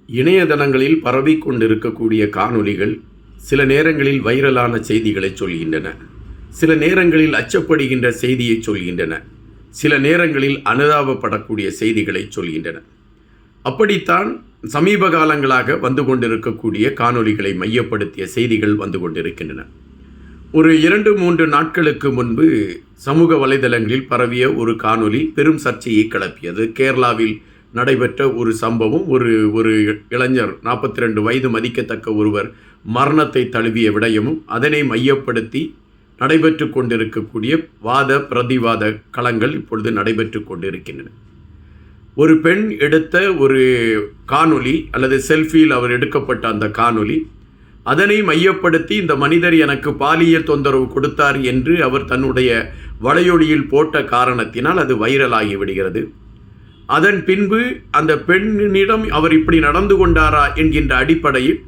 இணையதளங்களில் பரவிக்கொண்டிருக்கக்கூடிய காணொளிகள் சில நேரங்களில் வைரலான செய்திகளை சொல்கின்றன. சில நேரங்களில் அச்சப்படுகின்ற செய்தியை சொல்கின்றன. சில நேரங்களில் அனுதாபப்படக்கூடிய செய்திகளை சொல்கின்றன. அப்படித்தான் சமீப காலங்களாக வந்து கொண்டிருக்கக்கூடிய காணொளிகளை மையப்படுத்திய செய்திகள் வந்து கொண்டிருக்கின்றன. ஒரு 2-3 நாட்களுக்கு முன்பு சமூக வலைதளங்களில் பரவிய ஒரு காணொளி பெரும் சர்ச்சையை கிளப்பியது. கேரளாவில் நடைபெற்ற ஒரு சம்பவம். ஒரு இளைஞர் 42 வயது மதிக்கத்தக்க ஒருவர் மரணத்தை தழுவிய விடயமும் அதனை மையப்படுத்தி நடைபெற்று கொண்டிருக்கக்கூடிய வாத பிரதிவாத களங்கள் இப்பொழுது நடைபெற்று கொண்டிருக்கின்றன. ஒரு பெண் எடுத்த ஒரு காணொளி அல்லது செல்ஃபியில் அவர் எடுக்கப்பட்ட அந்த காணொளி, அதனை மையப்படுத்தி இந்த மனிதர் எனக்கு பாலியல் தொந்தரவு கொடுத்தார் என்று அவர் தன்னுடைய வலையொலியில் போட்ட காரணத்தினால் அது வைரலாகி விடுகிறது. அதன் பின்பு அந்த பெண்ணிடம் அவர் இப்படி நடந்து கொண்டாரா என்கின்ற அடிப்படையில்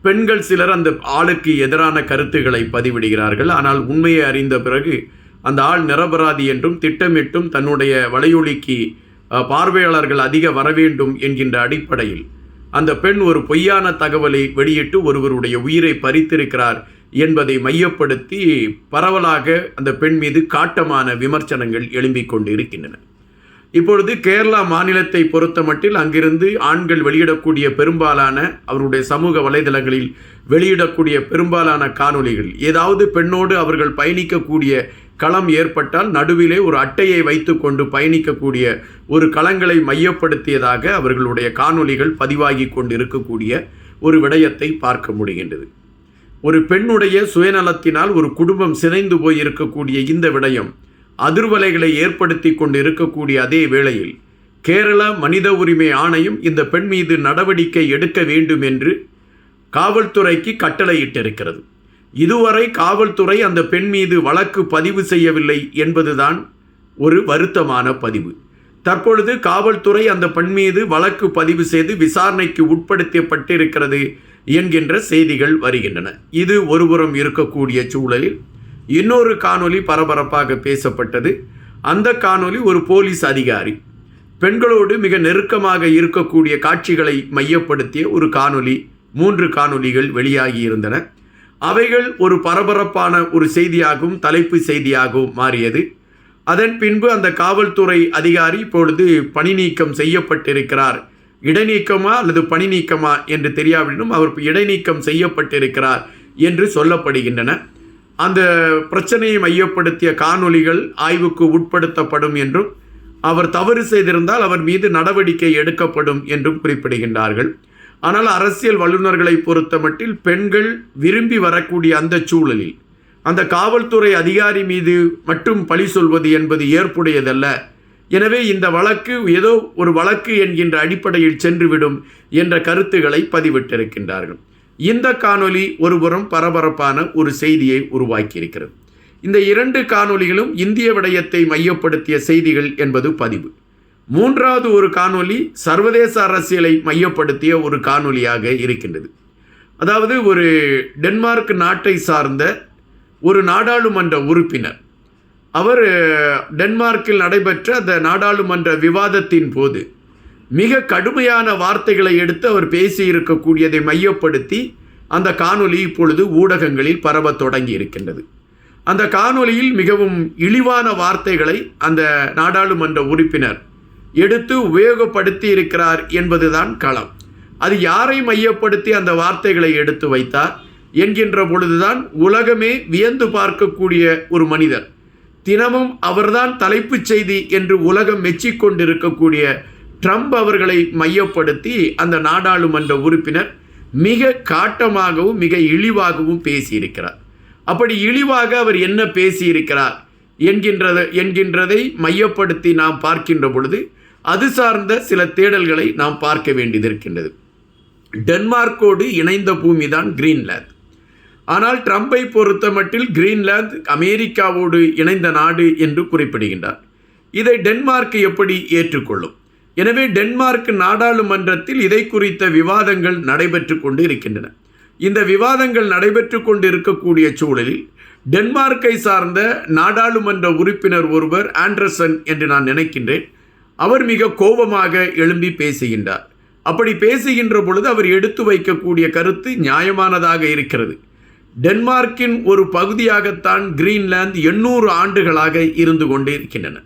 பெண்கள் சிலர் அந்த ஆளுக்கு எதிரான கருத்துக்களை பதிவிடுகிறார்கள். ஆனால் உண்மையை அறிந்த பிறகு அந்த ஆள் நிரபராதி என்றும் திட்டமிட்டும் தன்னுடைய வலையொலிக்கு பார்வையாளர்கள் அதிக வர வேண்டும் என்கின்ற அடிப்படையில் அந்த பெண் ஒரு பொய்யான தகவலை வெளியிட்டு ஒருவருடைய உயிரை பறித்திருக்கிறார் என்பதை மையப்படுத்தி பரவலாக அந்த பெண் மீது காட்டமான விமர்சனங்கள் எழும்பிக் கொண்டு இருக்கின்றன. இப்பொழுது கேரளா மாநிலத்தை பொறுத்த மட்டில் அங்கிருந்து ஆண்கள் வெளியிடக்கூடிய பெரும்பாலான அவருடைய சமூக வலைதளங்களில் வெளியிடக்கூடிய பெரும்பாலான காணொளிகள் ஏதாவது பெண்ணோடு அவர்கள் பயணிக்கக்கூடிய களம் ஏற்பட்டால் நடுவிலே ஒரு அட்டையை வைத்து கொண்டு பயணிக்கக்கூடிய ஒரு களங்களை மையப்படுத்தியதாக அவர்களுடைய காணொளிகள் பதிவாகி கொண்டு இருக்கக்கூடிய ஒரு விடயத்தை பார்க்க முடிகின்றது. ஒரு பெண்ணுடைய சுயநலத்தினால் ஒரு குடும்பம் சிதைந்து போய் இருக்கக்கூடிய இந்த விடயம் அதிர்வலைகளை ஏற்படுத்தி கொண்டு இருக்கக்கூடிய அதே வேளையில் கேரள மனித உரிமை ஆணையம் இந்த பெண் மீது நடவடிக்கை எடுக்க வேண்டும் என்று காவல்துறைக்கு கட்டளையிட்டிருக்கிறது. இதுவரை காவல்துறை அந்த பெண் மீது வழக்கு பதிவு செய்யவில்லை என்பதுதான் ஒரு வருத்தமான பதிவு. தற்பொழுது காவல்துறை அந்த பெண் மீது வழக்கு பதிவு செய்து விசாரணைக்கு உட்படுத்தப்பட்டிருக்கிறது என்கின்ற செய்திகள் வருகின்றன. இது ஒருபுறம் இருக்கக்கூடிய சூழலில் இன்னொரு காணொளி பரபரப்பாக பேசப்பட்டது. அந்த காணொளி ஒரு போலீஸ் அதிகாரி பெண்களோடு மிக நெருக்கமாக இருக்கக்கூடிய காட்சிகளை மையப்படுத்திய ஒரு காணொளி. 3 காணொளிகள் வெளியாகி இருந்தன. அவைகள் ஒரு பரபரப்பான ஒரு செய்தியாகவும் தலைப்பு செய்தியாகவும் மாறியது. அதன் பின்பு அந்த காவல்துறை அதிகாரி இப்பொழுது பணி நீக்கம் செய்யப்பட்டிருக்கிறார். இடைநீக்கமா அல்லது பணி நீக்கமா என்று தெரியாவிடனும் அவர் இடைநீக்கம் செய்யப்பட்டிருக்கிறார் என்று சொல்லப்படுகின்றன. அந்த பிரச்சனையை மையப்படுத்திய காணொளிகள் ஆய்வுக்கு உட்படுத்தப்படும் என்றும் அவர் தவறு செய்திருந்தால் அவர் மீது நடவடிக்கை எடுக்கப்படும் என்றும் குறிப்பிடுகின்றார்கள். ஆனால் அரசியல் வல்லுநர்களை பொறுத்த மட்டில் பெண்கள் விரும்பி வரக்கூடிய அந்த சூழலில் அந்த காவல்துறை அதிகாரி மீது மட்டும் பழி சொல்வது என்பது ஏற்புடையதல்ல. எனவே இந்த வழக்கு ஏதோ ஒரு வழக்கு என்கின்ற அடிப்படையில் சென்றுவிடும் என்ற கருத்துக்களை பதிவிட்டிருக்கின்றார்கள். இந்த காணொளி ஒருபுறம் பரபரப்பான ஒரு செய்தியை உருவாக்கியிருக்கிறது. இந்த 2 காணொளிகளும் இந்திய விடயத்தை மையப்படுத்திய செய்திகள் என்பது பதிவு. 3வது ஒரு காணொளி சர்வதேச அரசியலை மையப்படுத்திய ஒரு காணொளியாக இருக்கின்றது. அதாவது ஒரு டென்மார்க் நாட்டை சார்ந்த ஒரு நாடாளுமன்ற உறுப்பினர் அவர் டென்மார்க்கில் நடைபெற்ற அந்த நாடாளுமன்ற விவாதத்தின் போது மிக கடுமையான வார்த்தைகளை எடுத்து அவர் பேசியிருக்கக்கூடியதை மையப்படுத்தி அந்த காணொளி இப்பொழுது ஊடகங்களில் பரவ தொடங்கி இருக்கின்றது. அந்த காணொளியில் மிகவும் இழிவான வார்த்தைகளை அந்த நாடாளுமன்ற உறுப்பினர் எடுத்து உபயோகப்படுத்தி இருக்கிறார் என்பதுதான் களம். அது யாரை மையப்படுத்தி அந்த வார்த்தைகளை எடுத்து வைத்தார் என்கின்ற பொழுதுதான் உலகமே வியந்து பார்க்கக்கூடிய ஒரு மனிதர், தினமும் அவர்தான் தலைப்புச் செய்தி என்று உலகம் மெச்சிக்கொண்டிருக்கக்கூடிய ட்ரம்ப் அவர்களை மையப்படுத்தி அந்த நாடாளுமன்ற உறுப்பினர் மிக காட்டமாகவும் மிக இழிவாகவும் பேசியிருக்கிறார். அப்படி இழிவாக அவர் என்ன பேசியிருக்கிறார் என்கின்றதை மையப்படுத்தி நாம் பார்க்கின்ற பொழுது அது சார்ந்த சில தேடல்களை நாம் பார்க்க வேண்டியதிருக்கின்றது. டென்மார்க்கோடு இணைந்த பூமி தான் கிரீன்லாந்து. ஆனால் ட்ரம்பை பொறுத்த மட்டில் கிரீன்லாந்து அமெரிக்காவோடு இணைந்த நாடு என்று குறிப்பிடுகின்றார். இதை டென்மார்க் எப்படி ஏற்றுக்கொள்ளும்? எனவே டென்மார்க் நாடாளுமன்றத்தில் இதை குறித்த விவாதங்கள் நடைபெற்று கொண்டு இருக்கின்றன. இந்த விவாதங்கள் நடைபெற்று கொண்டு இருக்கக்கூடிய சூழலில் டென்மார்க்கை சார்ந்த நாடாளுமன்ற உறுப்பினர் ஒருவர் ஆண்டர்சன் என்று நான் நினைக்கின்றேன், அவர் மிக கோபமாக எழும்பி பேசுகின்றார். அப்படி பேசுகின்ற பொழுது அவர் எடுத்து வைக்கக்கூடிய கருத்து நியாயமானதாக இருக்கிறது. டென்மார்க்கின் ஒரு பகுதியாகத்தான் கிரீன்லாந்து 800 ஆண்டுகளாக இருந்து கொண்டே இருக்கின்றன.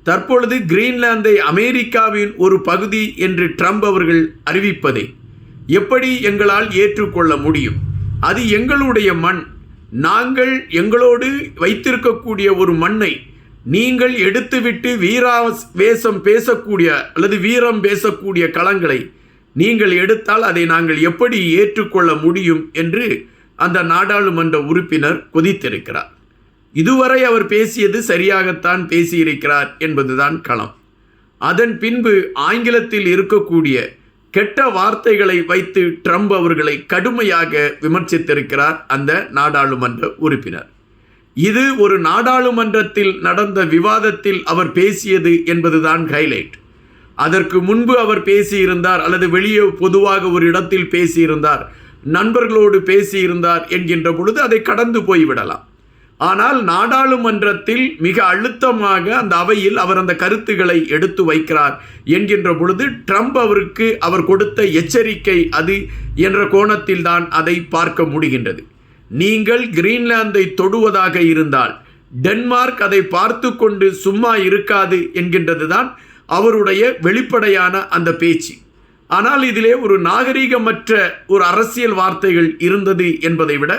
தற்பொழுது கிரீன்லாந்தை அமெரிக்காவின் ஒரு பகுதி என்று ட்ரம்ப் அவர்கள் அறிவிப்பதை எப்படி எங்களால் ஏற்றுக்கொள்ள முடியும்? அது எங்களுடைய மண். நாங்கள் எங்களோடு வைத்திருக்கக்கூடிய ஒரு மண்ணை நீங்கள் எடுத்துவிட்டு வீராவேசம் பேசக்கூடிய அல்லது வீரம் பேசக்கூடிய களங்களை நீங்கள் எடுத்தால் அதை நாங்கள் எப்படி ஏற்றுக்கொள்ள முடியும் என்று அந்த நாடாளுமன்ற உறுப்பினர் கொதித்திருக்கிறார். இதுவரை அவர் பேசியது சரியாகத்தான் பேசியிருக்கிறார் என்பதுதான் களம். அதன் பின்பு ஆங்கிலத்தில் இருக்கக்கூடிய கெட்ட வார்த்தைகளை வைத்து ட்ரம்ப் அவர்களை கடுமையாக விமர்சித்திருக்கிறார் அந்த நாடாளுமன்ற உறுப்பினர். இது ஒரு நாடாளுமன்றத்தில் நடந்த விவாதத்தில் அவர் பேசியது என்பதுதான் ஹைலைட். அதற்கு முன்பு அவர் பேசியிருந்தார் அல்லது வெளியே பொதுவாக ஒரு இடத்தில் பேசியிருந்தார், நண்பர்களோடு பேசியிருந்தார் என்கின்ற பொழுது அதை கடந்து போய்விடலாம். ஆனால் நாடாளுமன்றத்தில் மிக அழுத்தமாக அந்த அவையில் அவர் அந்த கருத்துக்களை எடுத்து வைக்கிறார் என்கின்ற பொழுது ட்ரம்ப் அவருக்கு அவர் கொடுத்த எச்சரிக்கை அது என்ற கோணத்தில் தான் அதை பார்க்க முடிகின்றது. நீங்கள் கிரீன்லாந்தை தொடுவதாக இருந்தால் டென்மார்க் அதை பார்த்து கொண்டு சும்மா இருக்காது என்கின்றது தான் அவருடைய வெளிப்படையான அந்த பேச்சு. ஆனால் இதிலே ஒரு நாகரிகமற்ற ஒரு அரசியல் வார்த்தைகள் இருந்தது என்பதை விட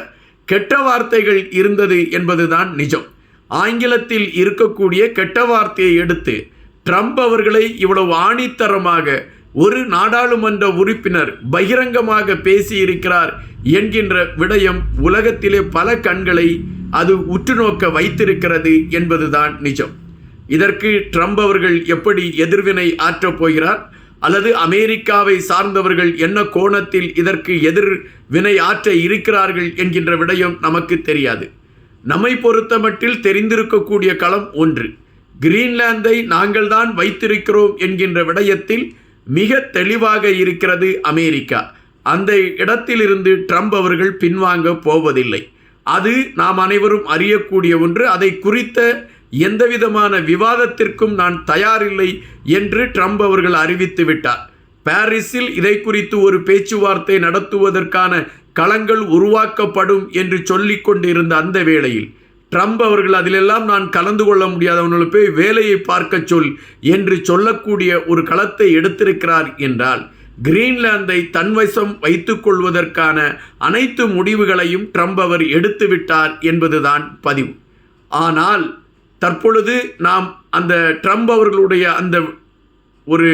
கெட்ட வார்த்தைகள் இருந்தது என்பதுதான் நிஜம். ஆங்கிலத்தில் இருக்கக்கூடிய கெட்ட வார்த்தையை எடுத்து ட்ரம்ப் அவர்களை இவ்வளவு ஆணித்தரமாக ஒரு நாடாளுமன்ற உறுப்பினர் பகிரங்கமாக பேசியிருக்கிறார் என்கின்ற விடயம் உலகத்திலே பல கண்களை அது உற்றுநோக்க வைத்திருக்கிறது என்பதுதான் நிஜம். இதற்கு ட்ரம்ப் அவர்கள் எப்படி எதிர்வினை ஆற்றப் போகிறார் அல்லது அமெரிக்காவை சார்ந்தவர்கள் என்ன கோணத்தில் இதற்கு எதிர்வினை ஆற்ற இருக்கிறார்கள் என்கின்ற விடயம் நமக்கு தெரியாது. நம்மை பொறுத்தமட்டில் தெரிந்திருக்கக்கூடிய களம் ஒன்று, கிரீன்லாந்தை நாங்கள் தான் வைத்திருக்கிறோம் என்கின்ற விடயத்தில் மிக தெளிவாக இருக்கிறது அமெரிக்கா. அந்த இடத்திலிருந்து ட்ரம்ப் அவர்கள் பின்வாங்க போவதில்லை. அது நாம் அனைவரும் அறியக்கூடிய ஒன்று. அதை குறித்த எந்தவிதமான விவாதத்திற்கும் நான் தயாரில்லை என்று ட்ரம்ப் அவர்கள் அறிவித்து விட்டார். பாரிஸில் இதை குறித்து ஒரு பேச்சுவார்த்தை நடத்துவதற்கான களங்கள் உருவாக்கப்படும் என்று சொல்லிக் கொண்டிருந்த அந்த வேளையில் ட்ரம்ப் அவர்கள் அதிலெல்லாம் நான் கலந்து கொள்ள முடியாதவர்களை போய் வேலையை பார்க்க சொல் என்று சொல்லக்கூடிய ஒரு களத்தை எடுத்திருக்கிறார் என்றால் கிரீன்லாந்தை தன்வசம் வைத்துக் கொள்வதற்கான அனைத்து முடிவுகளையும் ட்ரம்ப் அவர் எடுத்துவிட்டார் என்பதுதான் பதிவு. ஆனால் தற்பொழுது நாம் அந்த ட்ரம்ப் அவர்களுடைய அந்த ஒரு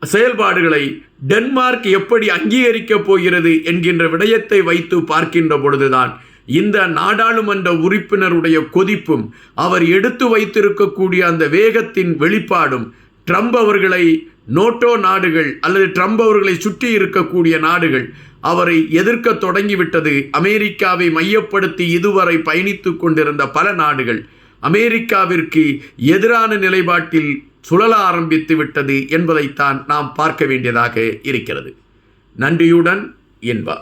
செயல்பாடுகளை டென்மார்க் எப்படி அங்கீகரிக்கப் போகிறது என்கின்ற விடயத்தை வைத்து பார்க்கின்ற பொழுதுதான் இந்த நாடாளுமன்ற உறுப்பினருடைய கொதிப்பும் அவர் எடுத்து வைத்திருக்கக்கூடிய அந்த வேகத்தின் வெளிப்பாடும் ட்ரம்ப் அவர்களை நேட்டோ நாடுகள் அல்லது ட்ரம்ப் அவர்களை சுற்றி இருக்கக்கூடிய நாடுகள் அவரை எதிர்க்க தொடங்கிவிட்டது. அமெரிக்காவை மையப்படுத்தி இதுவரை பயணித்து கொண்டிருந்த பல நாடுகள் அமெரிக்காவிற்கு எதிரான நிலைப்பாட்டில் சுழல ஆரம்பித்து விட்டது என்பதைத்தான் நாம் பார்க்க வேண்டியதாக இருக்கிறது. நன்றியுடன் என்பா.